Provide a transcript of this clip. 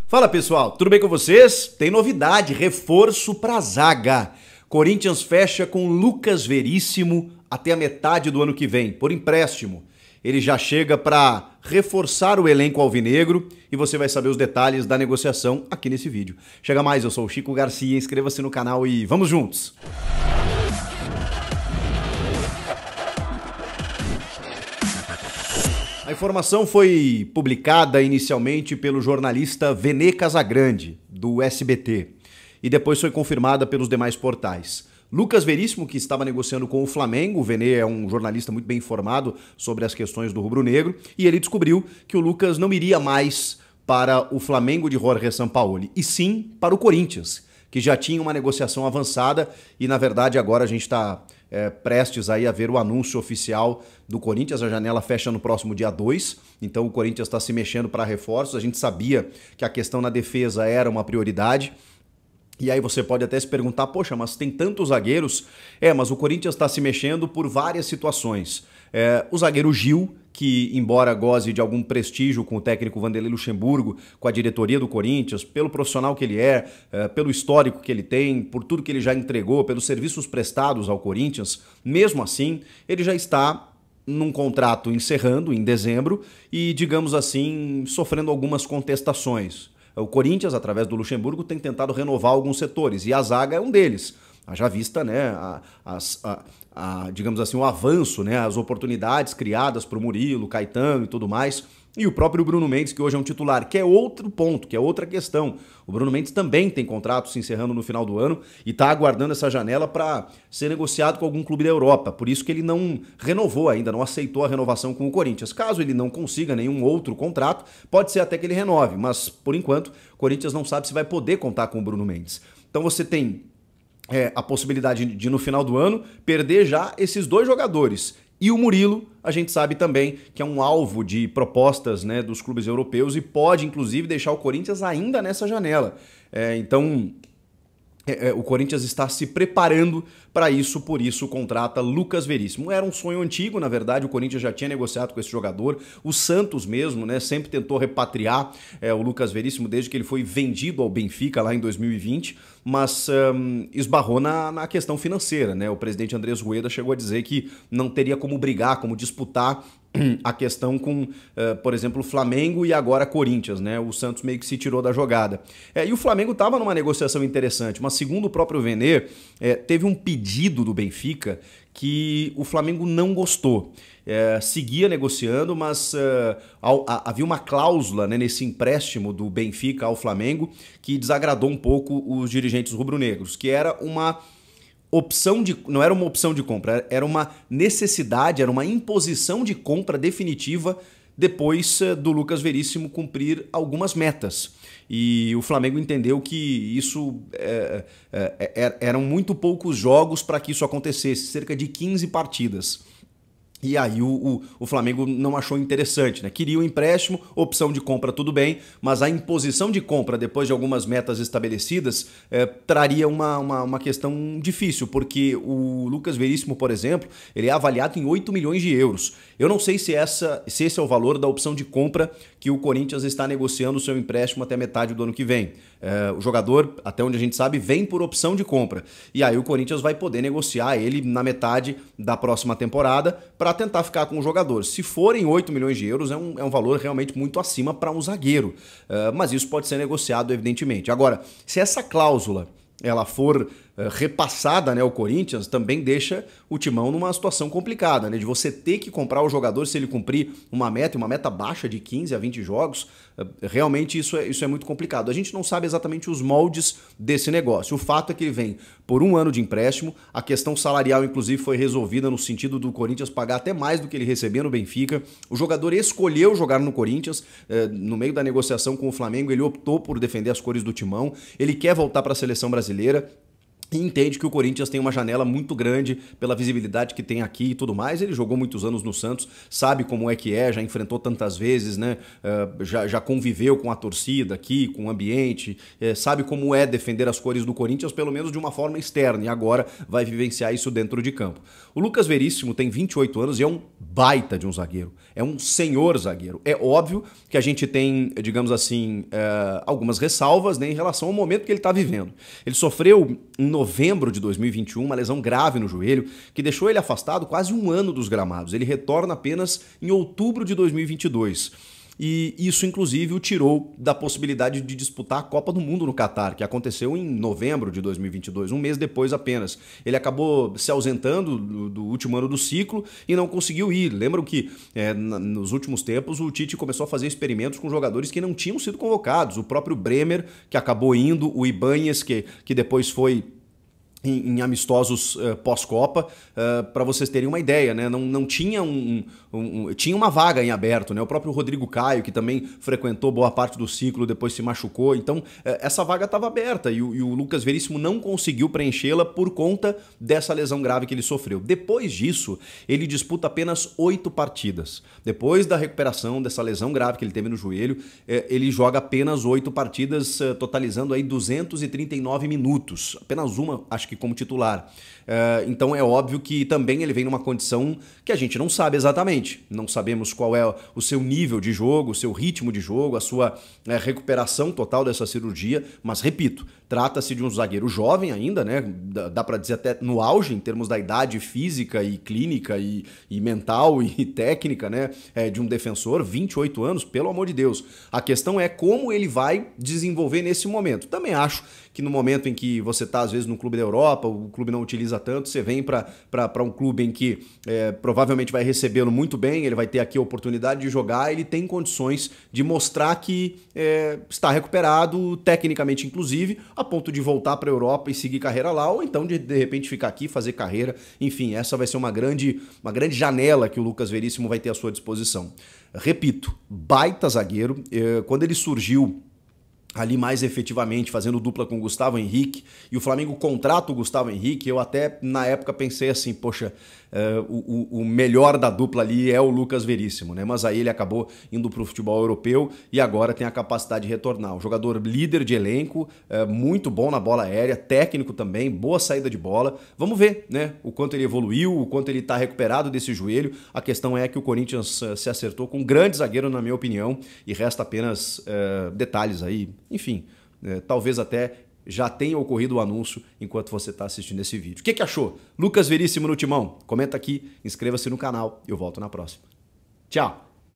Fala pessoal, tudo bem com vocês? Tem novidade, reforço pra zaga. Corinthians fecha com Lucas Veríssimo até a metade do ano que vem, por empréstimo. Ele já chega para reforçar o elenco alvinegro e você vai saber os detalhes da negociação aqui nesse vídeo. Chega mais, eu sou o Chico Garcia, inscreva-se no canal e vamos juntos! A informação foi publicada inicialmente pelo jornalista Vene Casagrande, do SBT, e depois foi confirmada pelos demais portais. Lucas Veríssimo, que estava negociando com o Flamengo, o Vene é um jornalista muito bem informado sobre as questões do rubro-negro, e ele descobriu que o Lucas não iria mais para o Flamengo de Jorge Sampaoli, e sim para o Corinthians, que já tinha uma negociação avançada e, na verdade, agora a gente está prestes aí a ver o anúncio oficial do Corinthians. A janela fecha no próximo dia 2, então o Corinthians está se mexendo para reforços. A gente sabia que a questão na defesa era uma prioridade. E aí você pode até se perguntar, poxa, mas tem tantos zagueiros? Mas o Corinthians está se mexendo por várias situações. O zagueiro Gil, que embora goze de algum prestígio com o técnico Vanderlei Luxemburgo, com a diretoria do Corinthians, pelo profissional que ele pelo histórico que ele tem, por tudo que ele já entregou, pelos serviços prestados ao Corinthians, mesmo assim, ele já está num contrato encerrando em dezembro e, digamos assim, sofrendo algumas contestações. O Corinthians, através do Luxemburgo, tem tentado renovar alguns setores e a zaga é um deles. Haja vista, né, digamos assim, o avanço, né, as oportunidades criadas para o Murilo, Caetano e tudo mais, e o próprio Bruno Mendes, que hoje é um titular, que é outro ponto, que é outra questão. O Bruno Mendes também tem contrato se encerrando no final do ano e está aguardando essa janela para ser negociado com algum clube da Europa. Por isso que ele não renovou ainda, não aceitou a renovação com o Corinthians. Caso ele não consiga nenhum outro contrato, pode ser até que ele renove, mas por enquanto o Corinthians não sabe se vai poder contar com o Bruno Mendes. Então você tem a possibilidade de no final do ano perder já esses dois jogadores. E o Murilo, a gente sabe também que é um alvo de propostas, né, dos clubes europeus e pode, inclusive, deixar o Corinthians ainda nessa janela. Então, o Corinthians está se preparando para isso, por isso contrata Lucas Veríssimo. Era um sonho antigo, na verdade, o Corinthians já tinha negociado com esse jogador. O Santos mesmo, né, sempre tentou repatriar o Lucas Veríssimo desde que ele foi vendido ao Benfica lá em 2020, mas esbarrou na questão financeira, né? O presidente Andrés Rueda chegou a dizer que não teria como brigar, como disputar a questão com, por exemplo, o Flamengo e agora Corinthians, né? O Santos meio que se tirou da jogada. E o Flamengo estava numa negociação interessante, mas segundo o próprio Vene, teve um pedido do Benfica que o Flamengo não gostou. Seguia negociando, mas havia uma cláusula, né, nesse empréstimo do Benfica ao Flamengo que desagradou um pouco os dirigentes rubro-negros, que era uma opção não era uma opção de compra, era uma necessidade, era uma imposição de compra definitiva depois do Lucas Veríssimo cumprir algumas metas. E o Flamengo entendeu que isso eram muito poucos jogos para que isso acontecesse, cerca de 15 partidas. E aí o Flamengo não achou interessante, né? Queria o empréstimo, opção de compra tudo bem, mas a imposição de compra depois de algumas metas estabelecidas traria uma questão difícil, porque o Lucas Veríssimo, por exemplo, ele é avaliado em 8 milhões de euros. Eu não sei se esse é o valor da opção de compra que o Corinthians está negociando o seu empréstimo até metade do ano que vem. O jogador, até onde a gente sabe, vem por opção de compra. E aí o Corinthians vai poder negociar ele na metade da próxima temporada para tentar ficar com o jogador. Se forem 8 milhões de euros, é um valor realmente muito acima para um zagueiro. Mas isso pode ser negociado, evidentemente. Agora, se essa cláusula ela for repassada, né, ao Corinthians, também deixa o Timão numa situação complicada, né, de você ter que comprar o jogador se ele cumprir uma meta baixa de 15 a 20 jogos. Realmente isso é muito complicado. A gente não sabe exatamente os moldes desse negócio. O fato é que ele vem por um ano de empréstimo, a questão salarial inclusive foi resolvida no sentido do Corinthians pagar até mais do que ele recebia no Benfica. O jogador escolheu jogar no Corinthians, no meio da negociação com o Flamengo ele optou por defender as cores do Timão, ele quer voltar para a seleção brasileira. e entende que o Corinthians tem uma janela muito grande pela visibilidade que tem aqui e tudo mais. Ele jogou muitos anos no Santos, sabe como é que é, já enfrentou tantas vezes, né? Já conviveu com a torcida aqui, com o ambiente, sabe como é defender as cores do Corinthians, pelo menos de uma forma externa, e agora vai vivenciar isso dentro de campo. O Lucas Veríssimo tem 28 anos e é um baita de um zagueiro, é um senhor zagueiro. É óbvio que a gente tem, digamos assim, algumas ressalvas, né, em relação ao momento que ele está vivendo. Ele sofreu em novembro de 2021 uma lesão grave no joelho que deixou ele afastado quase um ano dos gramados. Ele retorna apenas em outubro de 2022. E isso, inclusive, o tirou da possibilidade de disputar a Copa do Mundo no Catar, que aconteceu em novembro de 2022, um mês depois apenas. Ele acabou se ausentando do último ano do ciclo e não conseguiu ir. Lembram que nos últimos tempos o Tite começou a fazer experimentos com jogadores que não tinham sido convocados. O próprio Bremer, que acabou indo, o Ibáñez, que depois foi em amistosos pós-Copa, para vocês terem uma ideia, né? Não tinha tinha uma vaga em aberto, né? O próprio Rodrigo Caio, que também frequentou boa parte do ciclo, depois se machucou, então essa vaga estava aberta e o Lucas Veríssimo não conseguiu preenchê-la por conta dessa lesão grave que ele sofreu. Depois disso, ele disputa apenas 8 partidas. Depois da recuperação dessa lesão grave que ele teve no joelho, ele joga apenas 8 partidas, totalizando aí 239 minutos. Apenas uma, acho que como titular. Então é óbvio que também ele vem numa condição que a gente não sabe exatamente. Não sabemos qual é o seu nível de jogo, o seu ritmo de jogo, a sua recuperação total dessa cirurgia, mas repito, trata-se de um zagueiro jovem ainda, né? Dá para dizer até no auge em termos da idade física e clínica e mental e técnica, né? De um defensor, 28 anos, pelo amor de Deus. A questão é como ele vai desenvolver nesse momento. Também acho que no momento em que você está, às vezes, no clube da Europa, o clube não utiliza tanto, você vem para um clube em que provavelmente vai recebê-lo muito bem, ele vai ter aqui a oportunidade de jogar, ele tem condições de mostrar que está recuperado, tecnicamente inclusive, a ponto de voltar para a Europa e seguir carreira lá, ou então de repente ficar aqui, fazer carreira. Enfim, essa vai ser uma grande janela que o Lucas Veríssimo vai ter à sua disposição. Repito, baita zagueiro. Quando ele surgiu ali mais efetivamente, fazendo dupla com o Gustavo Henrique, e o Flamengo contrata o Gustavo Henrique, eu até na época pensei assim, poxa, o melhor da dupla ali é o Lucas Veríssimo, né? Mas aí ele acabou indo para o futebol europeu e agora tem a capacidade de retornar. Um jogador líder de elenco, muito bom na bola aérea, técnico também, boa saída de bola. Vamos ver, né? O quanto ele evoluiu, o quanto ele está recuperado desse joelho. A questão é que o Corinthians se acertou com um grande zagueiro, na minha opinião, e resta apenas detalhes aí. Enfim, talvez até já tenha ocorrido o anúncio enquanto você está assistindo esse vídeo. O que achou? Lucas Veríssimo no timão? Comenta aqui, inscreva-se no canal e eu volto na próxima. Tchau!